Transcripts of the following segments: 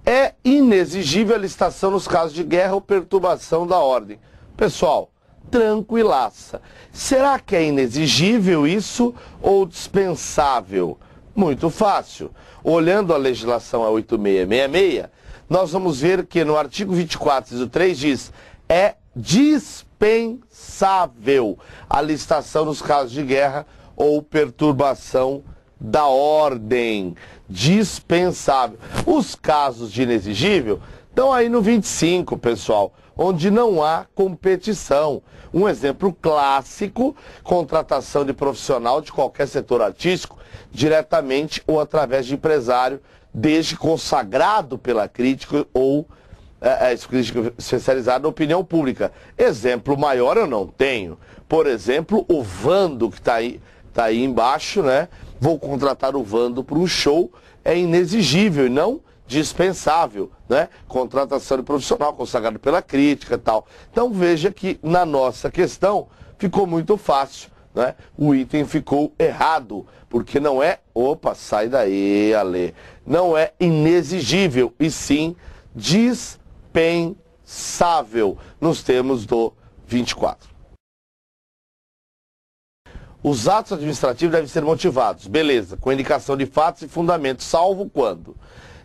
É inexigível a licitação nos casos de guerra ou perturbação da ordem. Pessoal, tranquilaça. Será que é inexigível isso ou dispensável? Muito fácil. Olhando a legislação a 8666, nós vamos ver que no artigo 24, inciso 3 diz: é dispensável a licitação nos casos de guerra ou perturbação da ordem. Dispensável. Os casos de inexigível estão aí no 25, pessoal, onde não há competição. Um exemplo clássico: contratação de profissional de qualquer setor artístico, diretamente ou através de empresário, desde consagrado pela crítica ou crítica especializada na opinião pública. Exemplo maior eu não tenho. Por exemplo, o Vando, que está aí embaixo, né? Vou contratar o Vando para um show, é inexigível e não dispensável, né? Contratação de profissional consagrado pela crítica e tal. Então veja que na nossa questão ficou muito fácil, né? O item ficou errado, porque não é, opa, sai daí, Ale, não é inexigível, e sim dispensável, nos termos do 24. Os atos administrativos devem ser motivados, beleza, com indicação de fatos e fundamentos, salvo quando?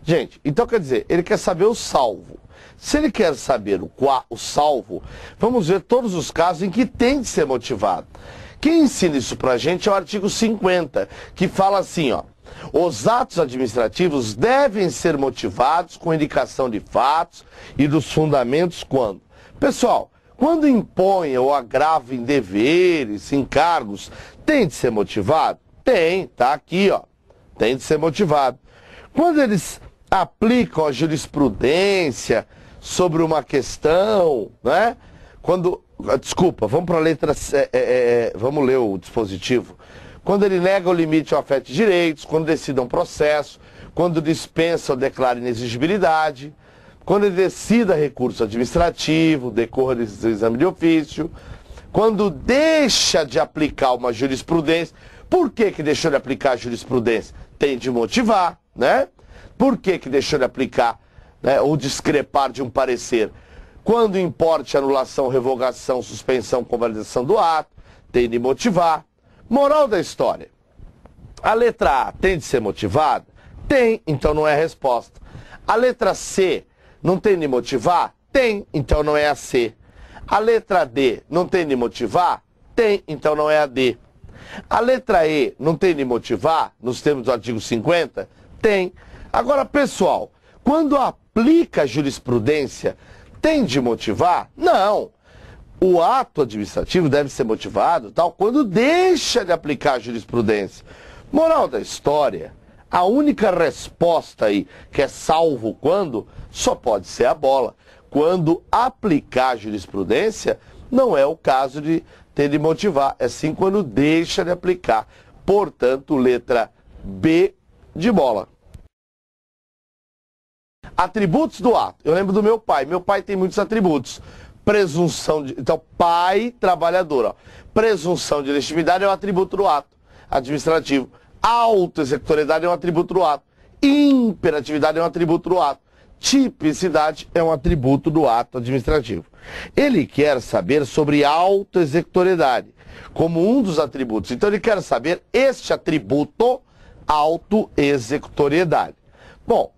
Gente, então quer dizer, ele quer saber o salvo. Se ele quer saber o salvo, vamos ver todos os casos em que tem de ser motivado. Quem ensina isso pra gente é o artigo 50, que fala assim, ó: os atos administrativos devem ser motivados com indicação de fatos e dos fundamentos quando? Pessoal, quando impõem ou agravem deveres, encargos, tem de ser motivado? Tem, tá aqui, ó. Tem de ser motivado. Quando eles aplicam a jurisprudência sobre uma questão, né? Desculpa, vamos para a letra C, vamos ler o dispositivo. Quando ele nega o limite ou afeta direitos, quando decide um processo, quando dispensa ou declara inexigibilidade, quando ele decida recurso administrativo, decorra do exame de ofício, quando deixa de aplicar uma jurisprudência. Por que que deixou de aplicar a jurisprudência? Tem de motivar, né? Por que que deixou de aplicar, né, ou discrepar de um parecer? Quando importe anulação, revogação, suspensão, convalidação do ato, tem de motivar. Moral da história: a letra A tem de ser motivada? Tem, então não é a resposta. A letra C não tem de motivar? Tem, então não é a C. A letra D não tem de motivar? Tem, então não é a D. A letra E não tem de motivar, nos termos do artigo 50? Tem. Agora, pessoal, quando aplica a jurisprudência, tem de motivar? Não. O ato administrativo deve ser motivado tal quando deixa de aplicar a jurisprudência. Moral da história: a única resposta aí, que é salvo quando, só pode ser a bola. Quando aplicar a jurisprudência, não é o caso de ter de motivar, é sim quando deixa de aplicar. Portanto, letra B de bola. Atributos do ato. Eu lembro do meu pai. Meu pai tem muitos atributos. Presunção de... Então, pai, trabalhador. Ó. Presunção de legitimidade é um atributo do ato administrativo. Autoexecutoriedade é um atributo do ato. Imperatividade é um atributo do ato. Tipicidade é um atributo do ato administrativo. Ele quer saber sobre autoexecutoriedade como um dos atributos. Então, ele quer saber este atributo, autoexecutoriedade. Bom,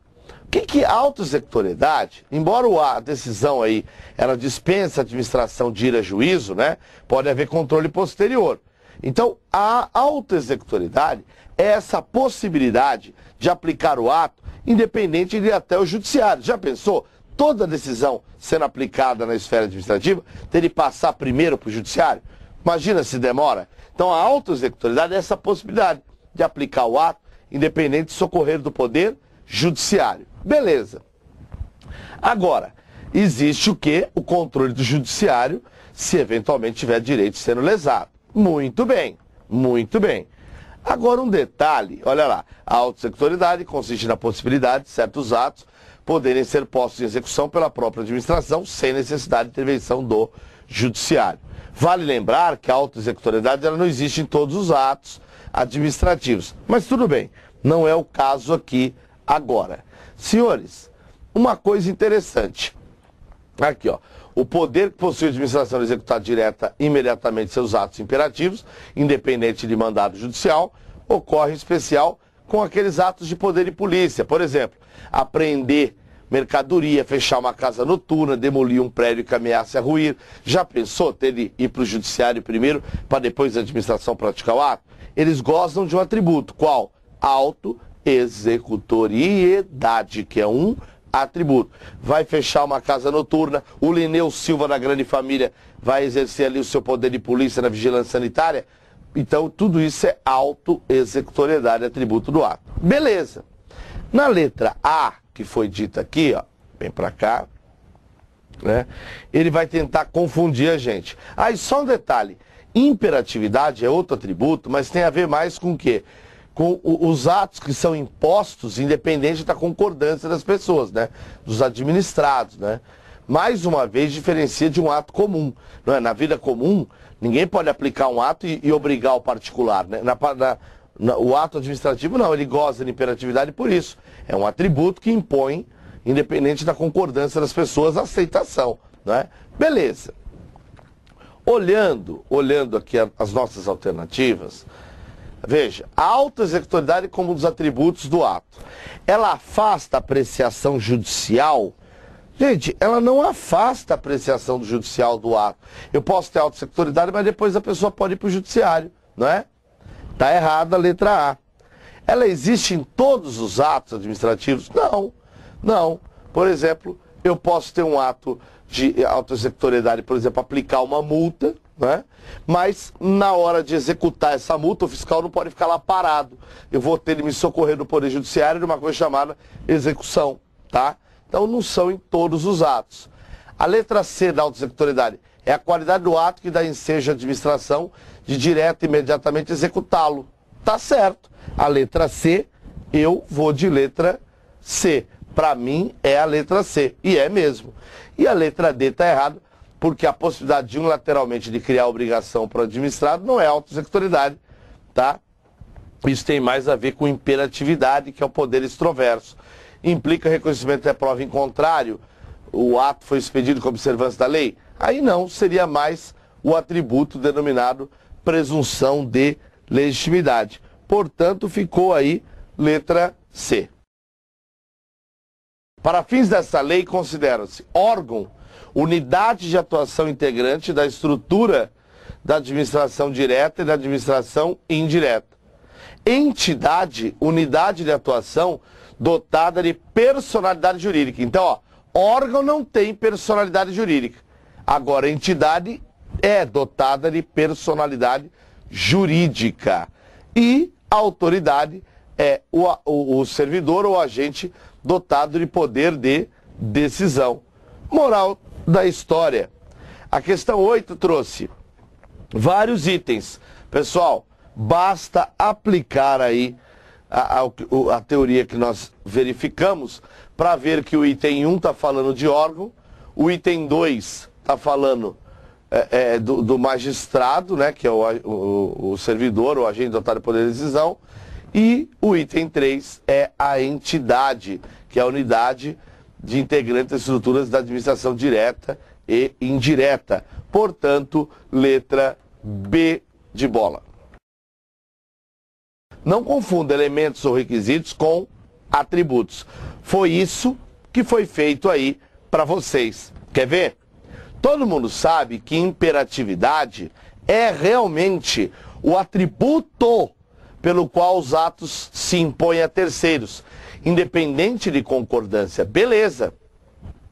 o que é autoexecutoriedade? Embora a decisão aí, ela dispensa a administração de ir a juízo, né? Pode haver controle posterior. Então, a autoexecutoriedade é essa possibilidade de aplicar o ato independente de ir até o judiciário. Já pensou? Toda decisão sendo aplicada na esfera administrativa ter de passar primeiro para o judiciário? Imagina se demora. Então, a autoexecutoriedade é essa possibilidade de aplicar o ato independente de socorrer do poder judiciário. Beleza. Agora, existe o quê? O controle do judiciário, se eventualmente tiver direito sendo lesado. Muito bem, muito bem. Agora um detalhe, olha lá, a autoexecutoriedade consiste na possibilidade de certos atos poderem ser postos em execução pela própria administração sem necessidade de intervenção do judiciário. Vale lembrar que a autoexecutoriedade ela não existe em todos os atos administrativos, mas tudo bem, não é o caso aqui agora. Senhores, uma coisa interessante. Aqui, ó. O poder que possui a administração de executar direta imediatamente seus atos imperativos, independente de mandado judicial, ocorre em especial com aqueles atos de poder e polícia. Por exemplo, apreender mercadoria, fechar uma casa noturna, demolir um prédio que ameaça ruir. Já pensou ter de ir para o judiciário primeiro para depois a administração praticar o ato? Eles gostam de um atributo. Qual? Autoexecutoriedade, que é um atributo. Vai fechar uma casa noturna, o Lineu Silva da Grande Família vai exercer ali o seu poder de polícia na vigilância sanitária. Então tudo isso é autoexecutoriedade, atributo do ato. Beleza. Na letra A, que foi dita aqui, ó, vem pra cá, né? Ele vai tentar confundir a gente. Aí só um detalhe, imperatividade é outro atributo, mas tem a ver mais com o quê? Com os atos que são impostos, independente da concordância das pessoas, né? Dos administrados, né? Mais uma vez, diferencia de um ato comum. Não é? Na vida comum, ninguém pode aplicar um ato e obrigar o particular, né? O ato administrativo, não, ele goza de imperatividade por isso. É um atributo que impõe, independente da concordância das pessoas, a aceitação, né? Beleza. Olhando aqui as nossas alternativas, veja, a autoexecutoriedade como um dos atributos do ato. Ela afasta a apreciação judicial? Gente, ela não afasta a apreciação judicial do ato. Eu posso ter autoexecutoriedade, mas depois a pessoa pode ir para o judiciário, não é? Está errada a letra A. Ela existe em todos os atos administrativos? Não, não. Por exemplo, eu posso ter um ato de autoexecutoriedade, por exemplo, aplicar uma multa, né? Mas na hora de executar essa multa, o fiscal não pode ficar lá parado. Eu vou ter de me socorrer do Poder Judiciário de uma coisa chamada execução, tá? Então não são em todos os atos. A letra C da autoexecutoriedade é a qualidade do ato que dá ensejo à administração de direto e imediatamente executá-lo. Tá certo. A letra C, eu vou de letra C. Para mim é a letra C. E é mesmo. E a letra D está errada, porque a possibilidade de unilateralmente de criar obrigação para o administrado não é autoexecutoriedade, tá? Isso tem mais a ver com imperatividade, que é o poder extroverso. Implica reconhecimento da prova em contrário, o ato foi expedido com observância da lei? Aí não, seria mais o atributo denominado presunção de legitimidade. Portanto, ficou aí letra C. Para fins dessa lei, considera-se órgão, unidade de atuação integrante da estrutura da administração direta e da administração indireta. Entidade, unidade de atuação dotada de personalidade jurídica. Então, ó, órgão não tem personalidade jurídica. Agora, entidade é dotada de personalidade jurídica. E a autoridade é o servidor ou agente dotado de poder de decisão. Moral da história. A questão 8 trouxe vários itens. Pessoal, basta aplicar aí a teoria que nós verificamos para ver que o item 1 está falando de órgão, o item 2 está falando do magistrado, né, que é o servidor, o agente dotado de poder de decisão, e o item 3 é a entidade, que é a unidade de integrantes das estruturas da administração direta e indireta. Portanto, letra B de bola. Não confunda elementos ou requisitos com atributos. Foi isso que foi feito aí para vocês. Quer ver? Todo mundo sabe que imperatividade é realmente o atributo pelo qual os atos se impõem a terceiros, independente de concordância. Beleza.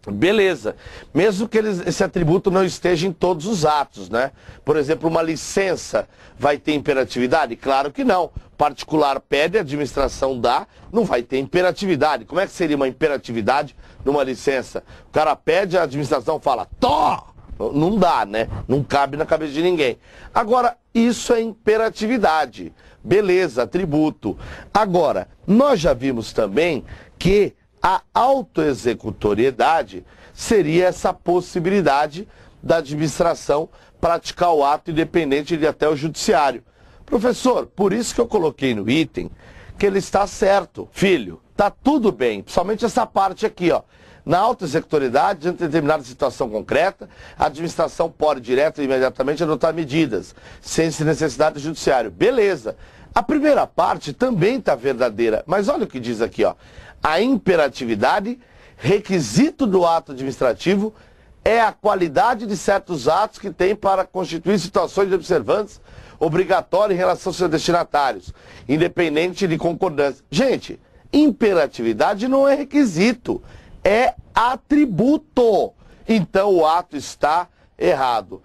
Beleza. Mesmo que esse atributo não esteja em todos os atos, né? Por exemplo, uma licença vai ter imperatividade? Claro que não. Particular pede, a administração dá, não vai ter imperatividade. Como é que seria uma imperatividade numa licença? O cara pede, a administração fala, tó! Não dá, né? Não cabe na cabeça de ninguém. Agora, isso é imperatividade. Beleza, atributo. Agora, nós já vimos também que a autoexecutoriedade seria essa possibilidade da administração praticar o ato independente de ir até o judiciário. Professor, por isso que eu coloquei no item que ele está certo. Filho, tá tudo bem, principalmente essa parte aqui, ó. Na auto-executoriedade, diante de determinada situação concreta, a administração pode, direto e imediatamente, adotar medidas, sem necessidade do judiciário. Beleza. A primeira parte também está verdadeira, mas olha o que diz aqui, ó. A imperatividade, requisito do ato administrativo, é a qualidade de certos atos que tem para constituir situações de observância obrigatória em relação aos seus destinatários, independente de concordância. Gente, imperatividade não é requisito, é atributo. Então o ato está errado.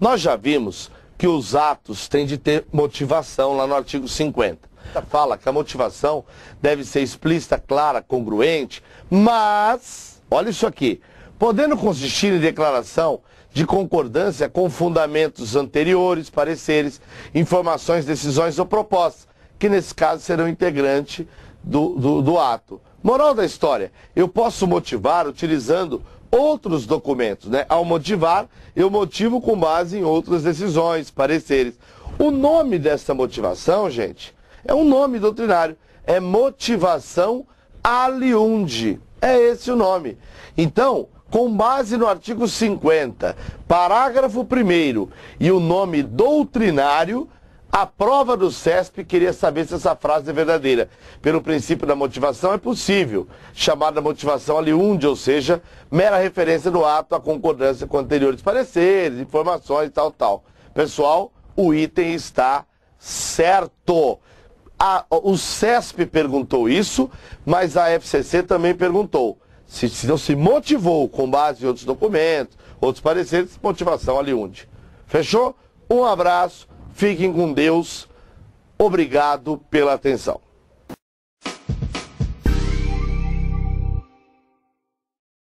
Nós já vimos que os atos têm de ter motivação lá no artigo 50. Fala que a motivação deve ser explícita, clara, congruente, mas, olha isso aqui, podendo consistir em declaração de concordância com fundamentos anteriores, pareceres, informações, decisões ou propostas, que nesse caso serão integrante do ato. Moral da história, eu posso motivar utilizando outros documentos, né? Ao motivar, eu motivo com base em outras decisões, pareceres. O nome dessa motivação, gente, é um nome doutrinário, é motivação aliundi, é esse o nome. Então, com base no artigo 50, parágrafo 1º e o nome doutrinário, a prova do CESP queria saber se essa frase é verdadeira. Pelo princípio da motivação é possível, chamada motivação aliundi, ou seja, mera referência do ato à concordância com anteriores pareceres, informações e tal. Pessoal, o item está certo. O CESP perguntou isso, mas a FCC também perguntou. Se não se motivou com base em outros documentos, outros pareceres, motivação aliundi. Fechou? Um abraço, fiquem com Deus. Obrigado pela atenção.